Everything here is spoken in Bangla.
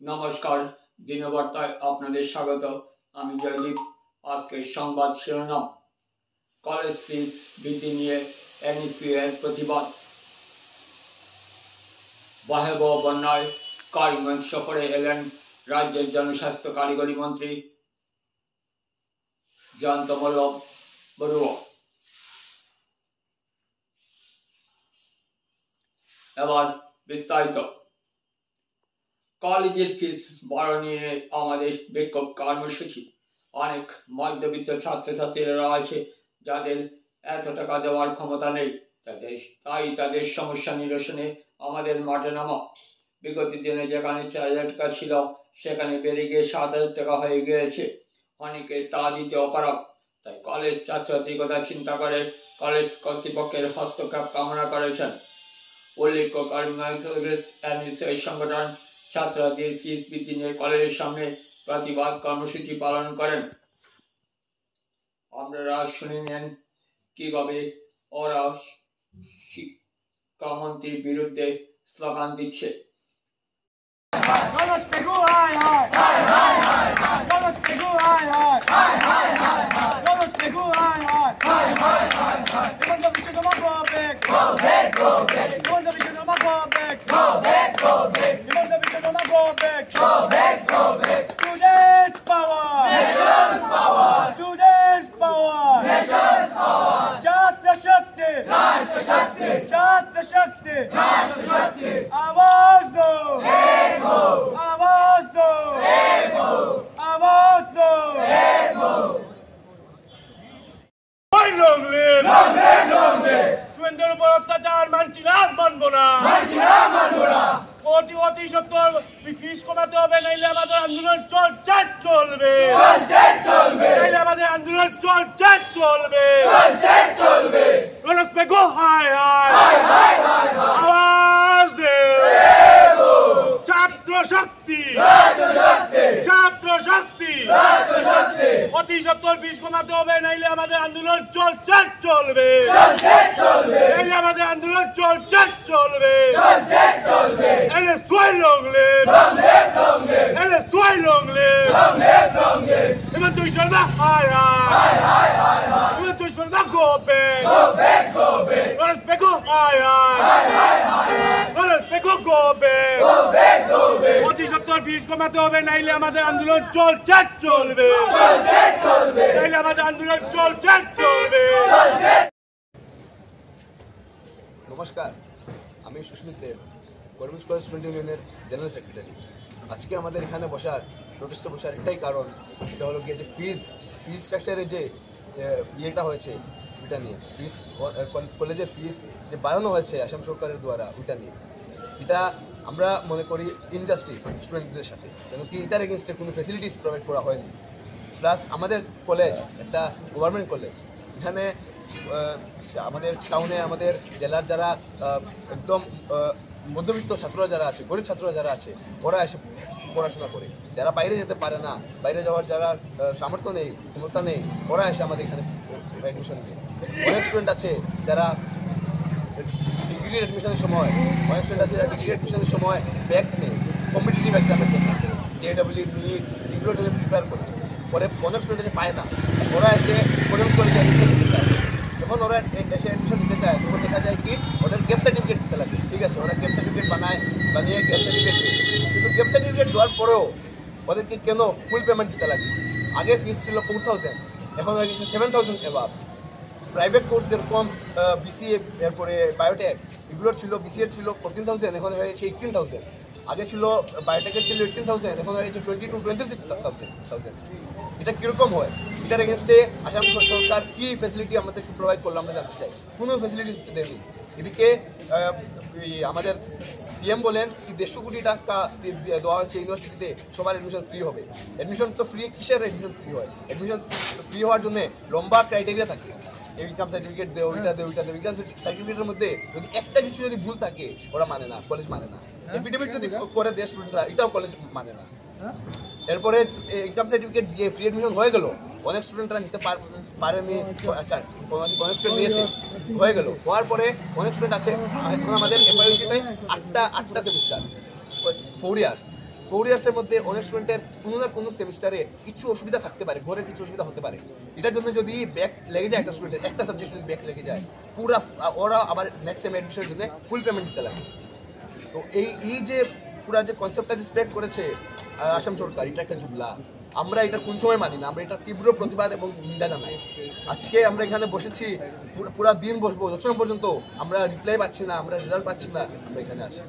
নমস্কার, দিনবার্তায় আপনাদের স্বাগত। আমি জয়দীপ। আজকে সংবাদ শিরোনাম: কলেজ ফিস বৃদ্ধি নিয়ে এনইসি এর প্রতিবাদ। ভয়াবহ বন্যায় করিমগঞ্জ সফরে এলেন রাজ্যের জনস্বাস্থ্য কারিগরি মন্ত্রী জয়ন্ত বড়ুয়া। এবার বিস্তারিত। কলেজের ফিস বাড়ানো নিয়ে আমাদের বিক্ষোভ কর্মসূচি। অনেক মধ্যবিত্ত ছাত্রছাত্রীরা আছে যাদের এত টাকা দেওয়ার ক্ষমতা নেই, তাই তাদের সমস্যা নিরসনে আমাদের মাঠে নামা। বিগত দিনে যেখানে 4,000 টাকা ছিল সেখানে বেড়ে গিয়ে 7,000 টাকা হয়ে গিয়েছে। অনেকে তা দিতে অপারগ। তাই কলেজ ছাত্রছাত্রীর কথা চিন্তা করে কলেজ কর্তৃপক্ষের হস্তক্ষেপ কামনা করেছেন। উল্লেখ্য, করিমগঞ্জ এনইসি সংগঠন ছাত্রদের ফিস বৃদ্ধি নিয়ে কলেজের সামনে প্রতিবাদ কর্মসূচি পালন করেন। আপনারা শুনে নেন কিভাবে ওরা শিক্ষামন্ত্রীর বিরুদ্ধে স্লোগান দিচ্ছে। Students power! Nation's power! Students power! Nation's power! Chhatra Shakti! Rashtra Shakti! Chhatra Shakti! Rashtra Shakti! आवाज दो! एक हो! आवाज दो! एक हो! आवाज दो! एक हो! Long live! Long live! Long live! সুন্দর উপর অত্যাচার মানছি না, মানবো না, মানছি না, মানবো না। অতি সত্তর ফিস কমাতে হবে, নাইলে আমাদের আন্দোলন চলবে, নাইলে আমাদের আন্দোলন চলবে। রনক পেগো হায় হায়, আওয়াজ দে, ছাত্র শক্তি, ছাত্র শক্তি, অতি সত্তর ফিস কমাতে হবে, নাইলে আমাদের আন্দোলন চলবে, নাইলে আমাদের আন্দোলন চলবে। NSY long live! Long live! Long live! NSY long live! Long live! Long live! Even to Sharma, hi! Even to Sharma, go back! Go back! Go back! Let's go, hi! Let's go back! Go back! Go back! অতি সত্তর ফিস কমাতে হবে, নাইলে আমাদের আন্দোলন চলবে, নাইলে আমাদের আন্দোলন চলবে। নমস্কার, আমি সুস্মিত দেব, করিমগঞ্জ কলেজ স্টুডেন্ট ইউনিয়নের জেনারেল সেক্রেটারি। আজকে আমাদের এখানে প্রোটেস্টে বসার একটাই কারণ, এটা হলো গিয়ে যে ফিজ স্ট্রাকচারে যে ইয়েটা হয়েছে ওইটা নিয়ে, কলেজের ফিজ যে বাড়ানো হয়েছে আসাম সরকারের দ্বারা ওইটা নিয়ে। এটা আমরা মনে করি ইনজাস্টিস স্টুডেন্টদের সাথে, কেন কি এটার এগেনস্টে কোনো ফ্যাসিলিটিস প্রোভাইড করা হয়নি। প্লাস আমাদের কলেজ একটা গভর্নমেন্ট কলেজ, এখানে আমাদের টাউনে আমাদের জেলার যারা একদম মধ্যবিত্ত ছাত্ররা যারা আছে, গরিব ছাত্ররা যারা আছে, ওরা এসে পড়াশোনা করে। যারা বাইরে যেতে পারে না, বাইরে যাওয়ার যারা সামর্থ্য নেই, ক্ষমতা নেই, ওরা এসে আমাদের এখানে অ্যাডমিশন নেয়। অনেক স্টুডেন্ট আছে যারা ডিগ্রি অ্যাডমিশনের সময়, ব্যাক নেই কম্পিটিটিভ এক্সামের জন্য, JEE, NEET এগুলো প্রিপেয়ার করে। পরে অনেক স্টুডেন্ট পায় না, ওরা এসে কলেজ অ্যাডমিশন দিতে চায়। যখন ওরা এসে অ্যাডমিশন দিতে চায় তখন দেখা যায় কি ওদের গ্যাপ সার্টিফিকেট দিতে লাগে। ঠিক আছে, ওরা গ্যাপ সার্টিফিকেট বানিয়ে গ্যাপ সার্টিফিকেট দেয়, কিন্তু গ্যাপ সার্টিফিকেট দেওয়ার পরেও ওদেরকে কেন ফুল পেমেন্ট দিতে লাগে? আগে ফিস ছিল 4,000, এখন হয়ে গেছে 7,000 এবার। প্রাইভেট কোর্স যেরকম BCA, এরপরে বায়োটেক, এগুলোর ছিল BCA ছিল 14,000, এখন হয়ে গেছে 18,000। আগে ছিল বায়োটেকের ছিল 18,000, এখন হয়ে গেছে 22,000। এটা কিরকম হয়? এটার এগেনস্টে আসাম সরকার কি ফ্যাসিলিটি আমাদেরকে প্রোভাইড করলো আমরা জানতে চাই। কোনো ফ্যাসিলিটি দেয়নি। এদিকে আমাদের CM বলেন কি 150 কোটি টাকা দেওয়া হচ্ছে ইউনিভার্সিটিতে, সবার অ্যাডমিশন ফ্রি হবে। অ্যাডমিশন তো ফ্রি, কিসের অ্যাডমিশন ফ্রি হয়? অ্যাডমিশন ফ্রি হওয়ার জন্য লম্বা ক্রাইটেরিয়া থাকে। ইনকাম সার্টিফিকেট দেয়, ওইটা দেয়। ইনকাম সার্টিফিকেটের মধ্যে যদি একটা কিছু যদি ভুল থাকে ওরা মানে না, কলেজ মানে না। এফিডেভিট যদি করে দেয় স্টুডেন্টরা, এটাও কলেজ মানে না। এরপরে ইনকাম সার্টিফিকেট দিয়ে ফ্রি অ্যাডমিশন হয়ে গেল, অনেক স্টুডেন্টরা নিতে পারেনি। আচ্ছা, অনেক স্টুডেন্ট নিয়েছে, হয়ে গেল। হওয়ার পরে অনেক স্টুডেন্ট আছে, এখন আমাদের FIUC-তে 8টা সেমিস্টার, 4 ইয়ার্স। 4 ইয়ার্সের মধ্যে অনেক স্টুডেন্টের কোনো না কোনো সেমিস্টারে কিছু অসুবিধা থাকতে পারে, ঘরের কিছু অসুবিধা হতে পারে। এটার জন্য যদি ব্যাক লেগে যায় একটা স্টুডেন্টের, একটা সাবজেক্টে যদি ব্যাক লেগে যায়, পুরা ওরা আবার নেক্সট সেম অ্যাডমিশনের জন্য ফুল পেমেন্ট দিতে লাগে। তো এই যে পুরা যে কনসেপ্টটা যে স্প্রেড করেছে আসাম সরকার, এটা একটা জুমলা। আমরা এটা কোন সময় মানি না, আমরা এটা তীব্র প্রতিবাদ এবং নিন্দা জানাই। আজকে আমরা এখানে বসেছি, পুরা দিন বসবো, যতক্ষণ পর্যন্ত আমরা রিপ্লাই পাচ্ছি না, আমরা রেজাল্ট পাচ্ছি না, আমরা এখানে আসি।